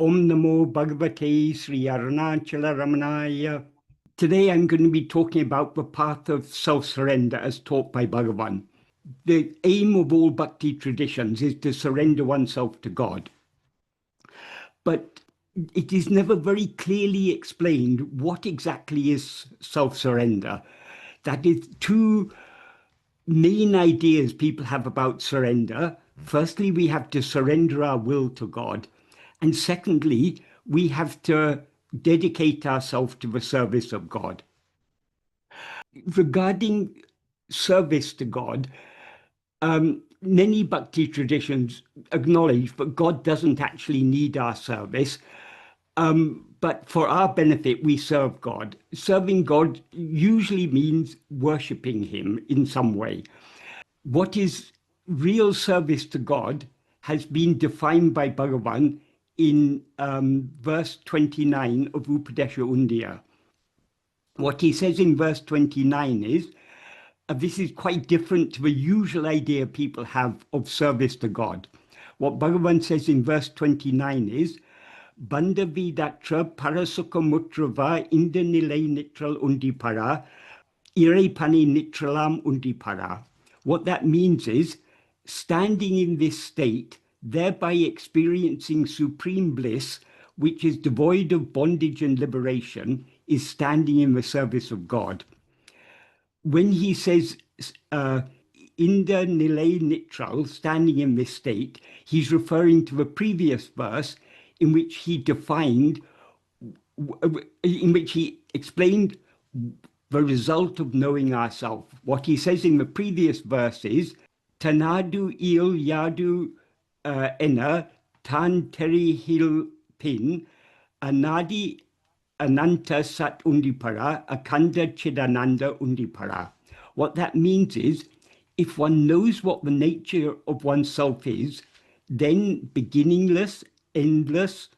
Om Namo Bhagavate Sri Ramanaya. Today I'm going to be talking about the path of self-surrender as taught by Bhagavan. The aim of all bhakti traditions is to surrender oneself to God. But it is never very clearly explained what exactly is self-surrender. That is two main ideas people have about surrender. Firstly, we have to surrender our will to God. And secondly, we have to dedicate ourselves to the service of God. Regarding service to God, many bhakti traditions acknowledge that God doesn't actually need our service, but for our benefit, we serve God. Serving God usually means worshipping Him in some way. What is real service to God has been defined by Bhagavan in verse 29 of Upadesha Undiya. What he says in verse 29 is, this is quite different to the usual idea people have of service to God. What Bhagavan says in verse 29 is, Bandhavidatra parasukha mutrava indanilai nitral undipara, irepani nitralam undipara. What that means is, standing in this state, thereby experiencing supreme bliss, which is devoid of bondage and liberation, is standing in the service of God. When he says Inda Nilay Nitral, standing in this state, he's referring to the previous verse in which he defined, in which he explained the result of knowing ourselves. What he says in the previous verse is, Tanadu il yadu ena tan teri hil pin anadi ananta sat undipara akanda chidananda undipara. What that means is, if one knows what the nature of oneself is, then beginningless, endless,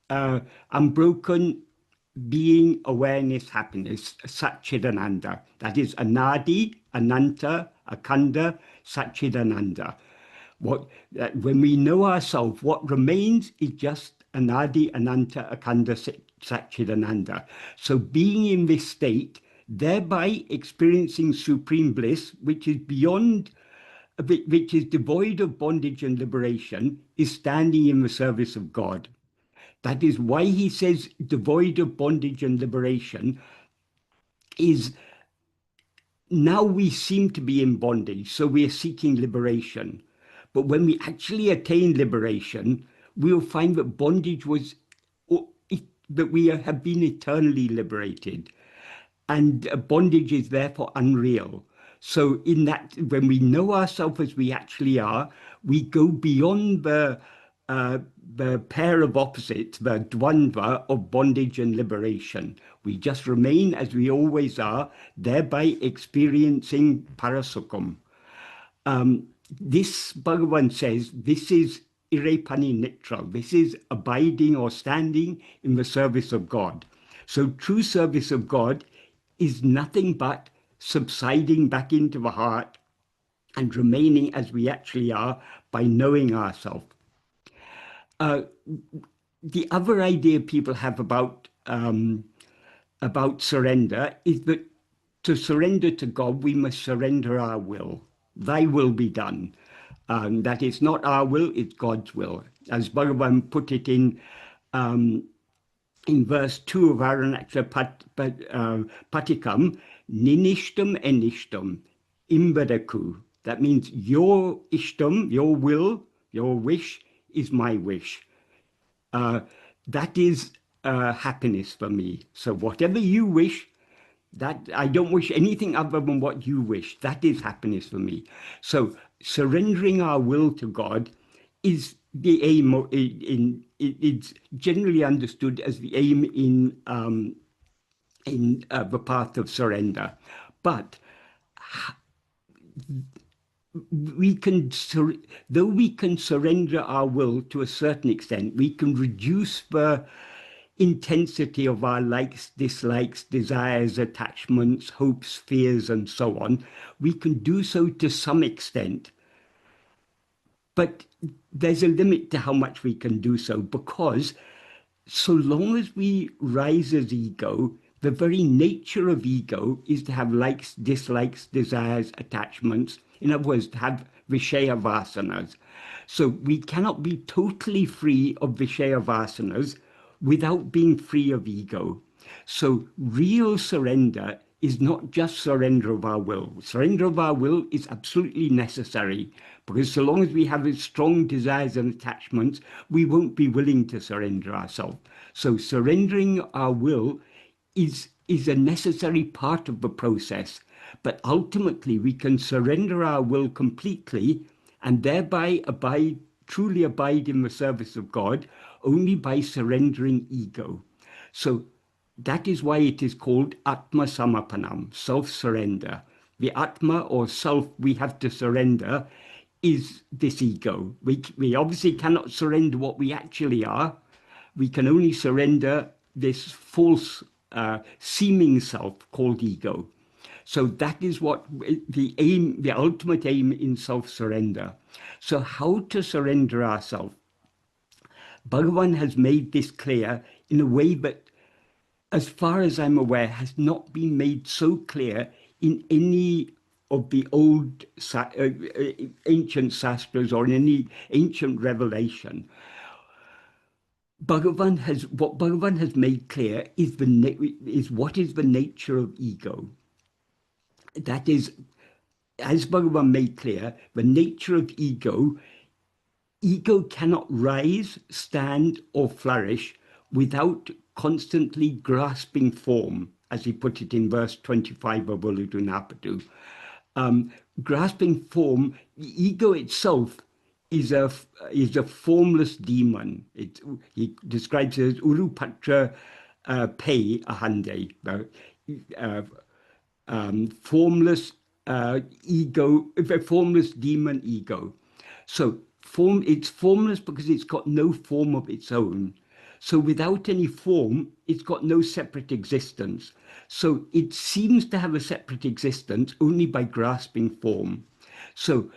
unbroken being, awareness, happiness, Satchidananda. That is Anadi, Ananta, Akanda, Satchidananda. When we know ourselves, what remains is just Anadi, Ananta, Akanda, Satchidananda. So being in this state, thereby experiencing supreme bliss, which is beyond, which is devoid of bondage and liberation, is standing in the service of God. That is why he says devoid of bondage and liberation is now we seem to be in bondage, so we are seeking liberation. But when we actually attain liberation, we'll find that bondage was, that we have been eternally liberated. And bondage is therefore unreal. So in that, when we know ourselves as we actually are, we go beyond the pair of opposites, the dvandva of bondage and liberation. We just remain as we always are, thereby experiencing parasukham. This, Bhagavan says, this is irepani nitral. This is abiding or standing in the service of God. So true service of God is nothing but subsiding back into the heart and remaining as we actually are by knowing ourselves. The other idea people have about surrender is that to surrender to God, we must surrender our will. Thy will be done. That it's not our will, it's God's will. As Bhagavan put it in verse 2 of Aranaksha Patikam, Ninishtam enishtam imbadaku. That means your ishtam, your will, your wish is my wish. That is happiness for me. So whatever you wish, that I don't wish anything other than what you wish. That is happiness for me. So surrendering our will to God is the aim. It's generally understood as the aim in the path of surrender. But we can, though we can surrender our will to a certain extent, we can reduce the intensity of our likes, dislikes, desires, attachments, hopes, fears, and so on. We can do so to some extent. But there's a limit to how much we can do so, because so long as we rise as ego, the very nature of ego is to have likes, dislikes, desires, attachments. In other words, to have Vishaya vasanas. So we cannot be totally free of Vishaya vasanas without being free of ego. So real surrender is not just surrender of our will. Surrender of our will is absolutely necessary, because so long as we have strong desires and attachments, we won't be willing to surrender ourselves. So surrendering our will is a necessary part of the process. But ultimately, we can surrender our will completely and thereby truly abide in the service of God only by surrendering ego. So that is why it is called Atma Samapanam, self-surrender. The Atma, or self, we have to surrender is this ego. We obviously cannot surrender what we actually are. We can only surrender this false seeming self called ego. So that is what the aim, the ultimate aim in self-surrender. So how to surrender ourselves? Bhagavan has made this clear in a way that, as far as I'm aware, has not been made so clear in any of the old ancient sastras or in any ancient revelation. What Bhagavan has made clear is what is the nature of ego. That is, as Bhagavan made clear, the nature of ego cannot rise, stand, or flourish without constantly grasping form, as he put it in verse 25 of Uludunapadu. Grasping form, the ego itself is a formless demon. He describes it as Urupatra Pei Ahande, formless ego, a formless demon ego. So it's formless because it's got no form of its own. So without any form, it's got no separate existence. So it seems to have a separate existence only by grasping form. So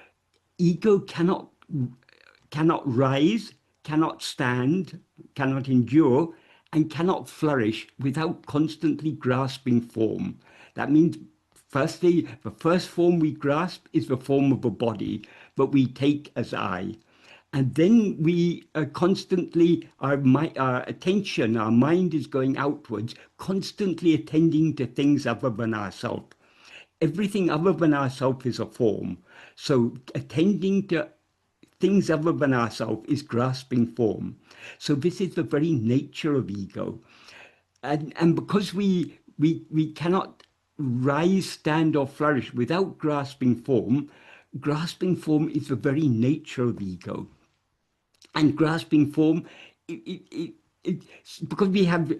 ego cannot rise, cannot stand, cannot endure, and cannot flourish without constantly grasping form. That means, firstly, the first form we grasp is the form of a body, but we take as I. And then we constantly, our attention, our mind is going outwards, constantly attending to things other than ourselves. Everything other than ourselves is a form. So attending to things other than ourselves is grasping form. So this is the very nature of ego. And because we cannot rise, stand, or flourish without grasping form is the very nature of ego. And grasping form, because we have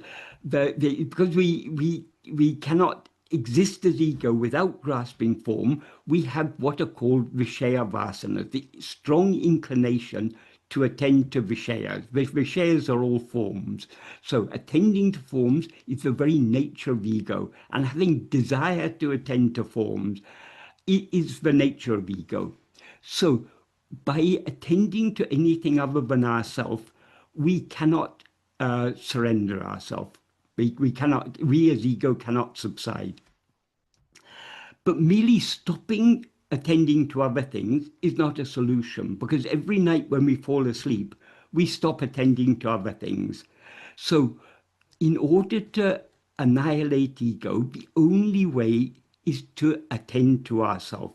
because we cannot exist as ego without grasping form, we have what are called Vishaya Vasanas, the strong inclination to attend to Vishayas. Vishayas are all forms. So attending to forms is the very nature of ego, and having desire to attend to forms is the nature of ego. So by attending to anything other than ourselves, we cannot surrender ourselves. We as ego cannot subside. But merely stopping attending to other things is not a solution, because every night when we fall asleep, we stop attending to other things. So in order to annihilate ego, the only way is to attend to ourselves.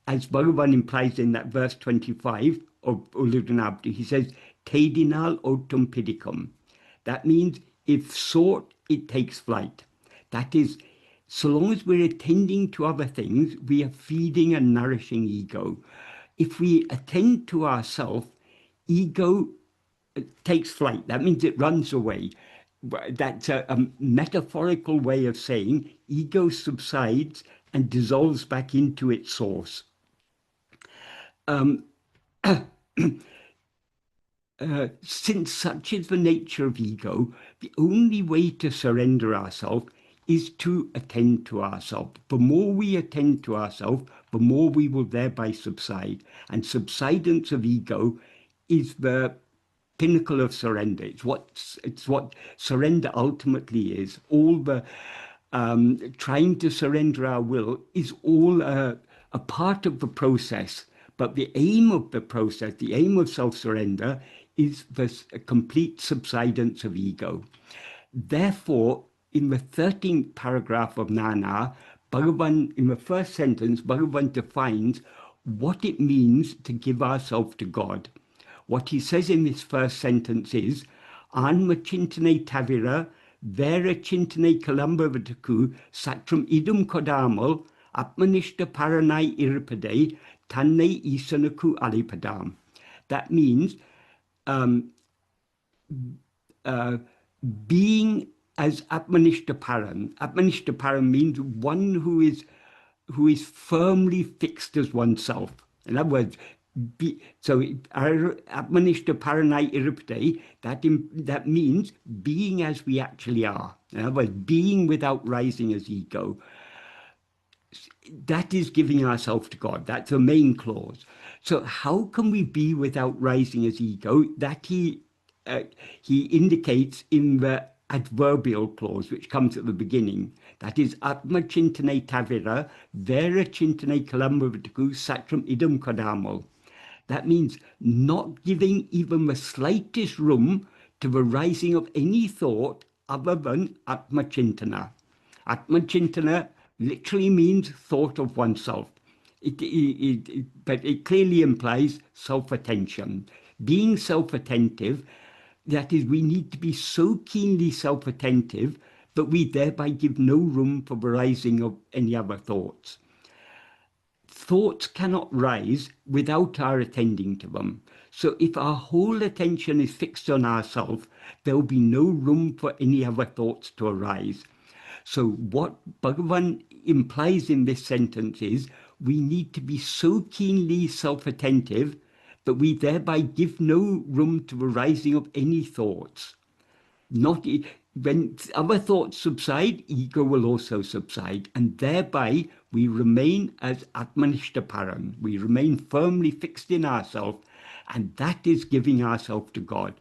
As Bhagavan implies in that verse 25 of Uludunabdi, he says, Tedinal otum pidicum. That means if sought, it takes flight. That is, so long as we're attending to other things, we are feeding and nourishing ego. If we attend to ourself, ego takes flight. That means it runs away. That's a metaphorical way of saying ego subsides and dissolves back into its source. Since such is the nature of ego, the only way to surrender ourselves is to attend to ourselves. The more we attend to ourselves, the more we will thereby subside. And subsidence of ego is the pinnacle of surrender. It's what surrender ultimately is. All the trying to surrender our will is all a part of the process. But the aim of the process, the aim of self-surrender, is the complete subsidence of ego. Therefore, in the 13th paragraph of Nana, Bhagavan, in the first sentence, Bhagavan defines what it means to give ourselves to God. What he says in this first sentence is, Anma chintane tavira, vera chintane kalambavataku, satram idum kodamal, atmanishta paranai iripade, tanne isanaku alipadam. That means being as Atmanishtaparan. Atmanishtaparan means one who is firmly fixed as oneself. In other words, Atmanishtaparanai iripte, that means being as we actually are. In other words, being without rising as ego. That is giving ourselves to God. That's the main clause. So how can we be without rising as ego? That he indicates in the adverbial clause, which comes at the beginning. That is, Atma chintane tavira, vera chintane kalambavataku satram idam kadamo. That means not giving even the slightest room to the rising of any thought other than Atma chintana. Atma chintana literally means thought of oneself. But it clearly implies self-attention. Being self-attentive, that is, we need to be so keenly self-attentive that we thereby give no room for the rising of any other thoughts. Thoughts cannot rise without our attending to them. So if our whole attention is fixed on ourselves, there will be no room for any other thoughts to arise. So what Bhagavan implies in this sentence is we need to be so keenly self-attentive that we thereby give no room to the rising of any thoughts. Not when other thoughts subside, ego will also subside, and thereby we remain as Atmanishtaparan. We remain firmly fixed in ourselves, and that is giving ourselves to God.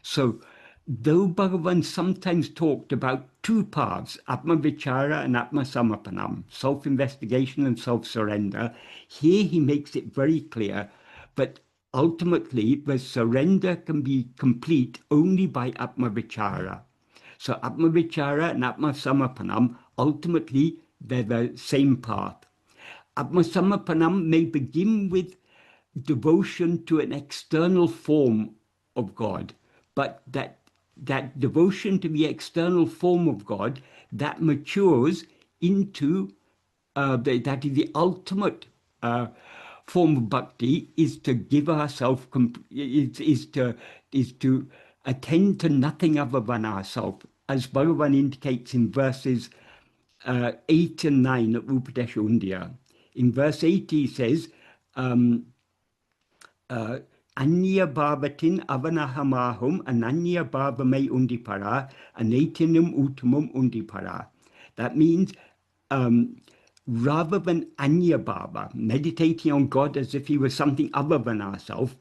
So, though Bhagavan sometimes talked about two paths, Atma Vichara and Atma Samapanam, self-investigation and self-surrender, here he makes it very clear that ultimately the surrender can be complete only by Atma Vichara. So Atma Vichara and Atma Samapanam, ultimately they're the same path. Atma Samapanam may begin with devotion to an external form of God, but that devotion to the external form of God, that matures into, that is the ultimate form of bhakti, is to give ourselves, is to attend to nothing other than ourselves, as Bhagavan indicates in verses 8 and 9 of Upadesha Undiyar. In verse 8 he says, Anya bhavatin avanahamahum ananya bhavamay undipara anatinam uttamam undipara. That means rather than anya bhava, meditating on God as if he was something other than ourselves,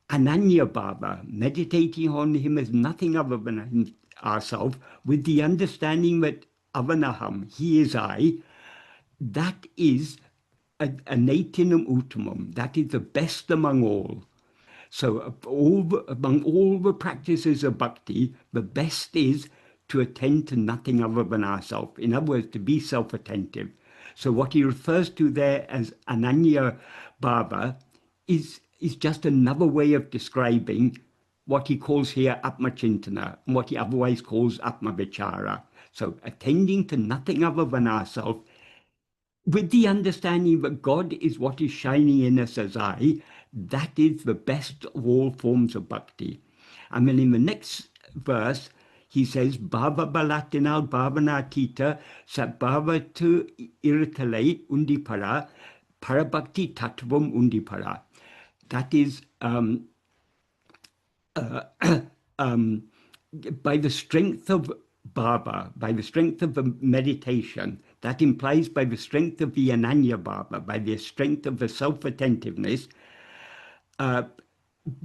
ananya bhava, meditating on him as nothing other than ourselves, with the understanding that avanaham, he is I, that is anatinam uttamam, that is the best among all. So among all the practices of bhakti, the best is to attend to nothing other than ourselves. In other words, to be self-attentive. So what he refers to there as ananya bhava is just another way of describing what he calls here atma chintana, and what he otherwise calls atma vichara. So attending to nothing other than ourselves, with the understanding that God is what is shining in us as I, that is the best of all forms of bhakti. And then in the next verse, he says, Bhava balatinal bhavanatita satbhava tu iritale undipara parabhakti tattvam undipara. That is, by the strength of bhava, by the strength of the meditation, that implies by the strength of the ananya bhava, by the strength of the self-attentiveness,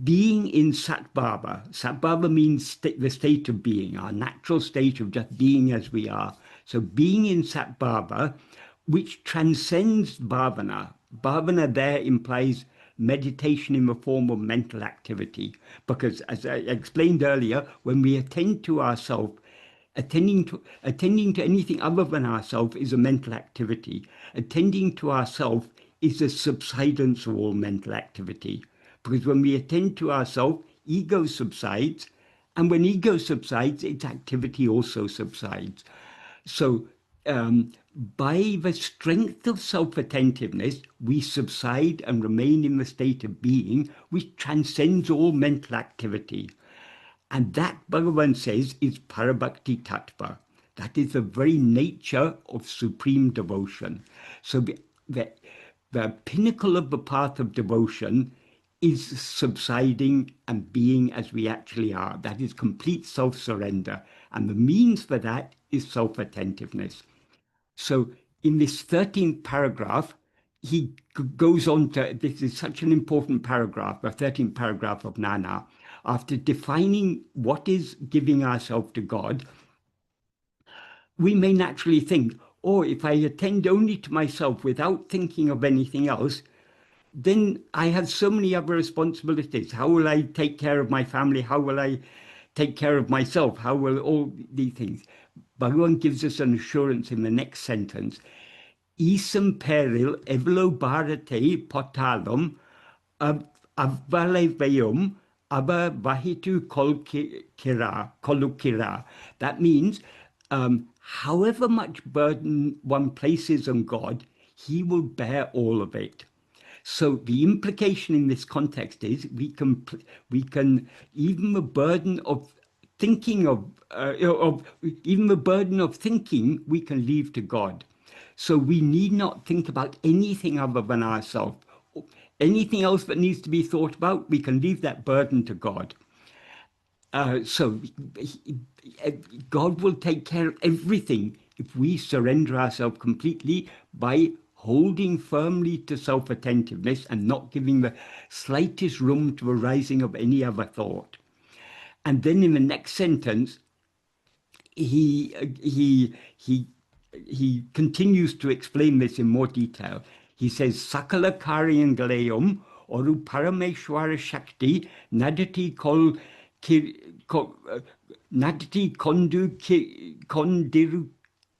being in Satbhava. Satbhava means the state of being, our natural state of just being as we are. So being in Satbhava, which transcends bhavana. Bhavana there implies meditation in the form of mental activity. Because as I explained earlier, when we attend to ourselves, attending to anything other than ourself is a mental activity. Attending to ourself is a subsidence of all mental activity. Because when we attend to ourself, ego subsides, and when ego subsides, its activity also subsides. So, by the strength of self-attentiveness, we subside and remain in the state of being which transcends all mental activity. And that, Bhagavan says, is Parabhakti Tattva. That is the very nature of supreme devotion. So the, the pinnacle of the path of devotion is subsiding and being as we actually are. That is complete self-surrender. And the means for that is self-attentiveness. So in this 13th paragraph, he goes on to, this is such an important paragraph, the 13th paragraph of Nana. After defining what is giving ourselves to God, we may naturally think, oh, if I attend only to myself without thinking of anything else, then I have so many other responsibilities. How will I take care of my family? How will I take care of myself? How will all these things? Bhagavan gives us an assurance in the next sentence. Isam peril evlo bharate potalum avvalevayum ava vahitu kolukira. That means, however much burden one places on God, he will bear all of it. So the implication in this context is we can even the burden of thinking even the burden of thinking we can leave to God. So we need not think about anything other than ourselves. Anything else that needs to be thought about, we can leave that burden to God. So God will take care of everything if we surrender ourselves completely by holding firmly to self-attentiveness and not giving the slightest room to arising of any other thought. And then in the next sentence, he continues to explain this in more detail. He says, Sakala Karyangalayam Oru Parameshwara Shakti Nadati Nadati Kondiru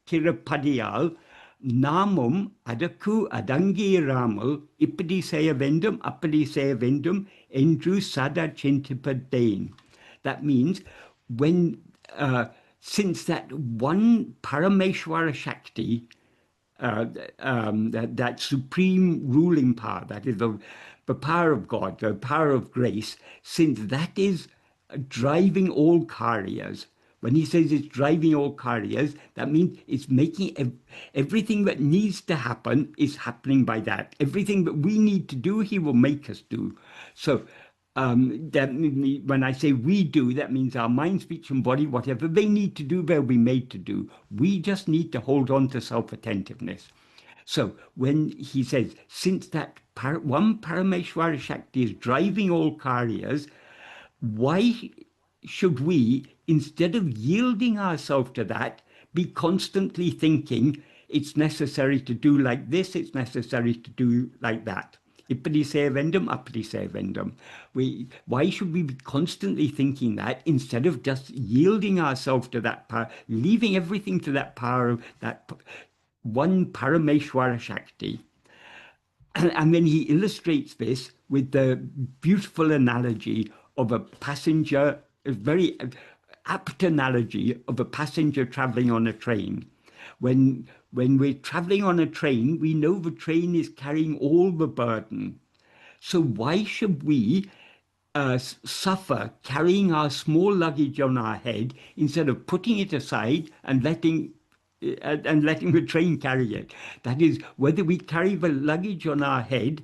Kirapadiyal Namum Adaku Adangi Ramal Ipadi Saya Vendum Apadi Saya Vendum Endru Sada Chintipadain. That means when since that one Parameshwara Shakti, that supreme ruling power, that is the power of God, the power of grace, since that is driving all karyas. When he says it's driving all karyas, that means it's making everything that needs to happen is happening by that. Everything that we need to do, he will make us do. So when I say we do, that means our mind, speech, and body, whatever they need to do, they'll be made to do. We just need to hold on to self-attentiveness. So when he says, since that one Parameshwara Shakti is driving all karyas, why should we, instead of yielding ourselves to that, be constantly thinking it's necessary to do like this, it's necessary to do like that? Ipadi se vendum, apadi se vendum. Why should we be constantly thinking that instead of just yielding ourselves to that power, leaving everything to that power of that one Parameshwara Shakti? And then he illustrates this with the beautiful analogy of a passenger, a very apt analogy of a passenger traveling on a train. When we're traveling on a train, we know the train is carrying all the burden. So why should we suffer carrying our small luggage on our head instead of putting it aside and letting the train carry it? That is, whether we carry the luggage on our head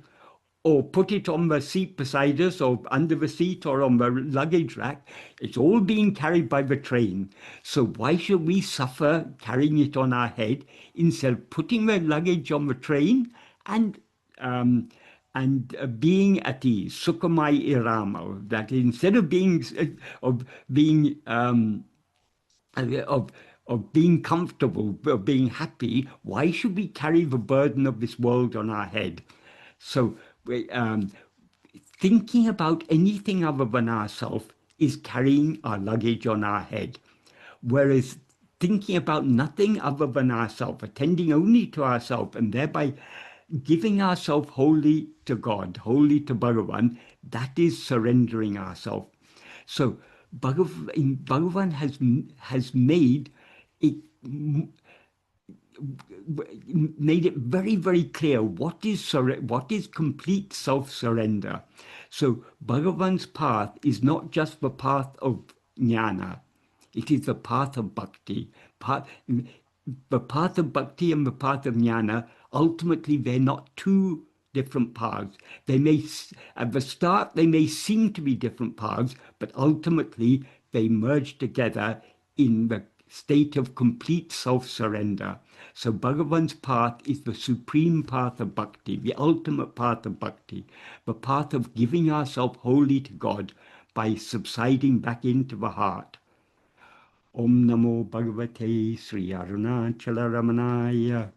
or put it on the seat beside us or under the seat or on the luggage rack, it's all being carried by the train. So why should we suffer carrying it on our head instead of putting the luggage on the train and and being at ease, Sukamai Iramo, that instead of being of being of being comfortable, of being happy, why should we carry the burden of this world on our head? So thinking about anything other than ourselves is carrying our luggage on our head. Whereas thinking about nothing other than ourselves, attending only to ourselves, and thereby giving ourselves wholly to God, wholly to Bhagavan, that is surrendering ourselves. So Bhagavan has it made it very, very clear what is complete self-surrender. So Bhagavan's path is not just the path of jnana, it is the path of bhakti. The path of bhakti and the path of jnana, ultimately they're not two different paths. They may, at the start, they may seem to be different paths, but ultimately they merge together in the state of complete self-surrender. So Bhagavan's path is the supreme path of bhakti, the ultimate path of bhakti, the path of giving ourselves wholly to God by subsiding back into the heart. Om Namo Bhagavate Sri Arunachala Ramanaya.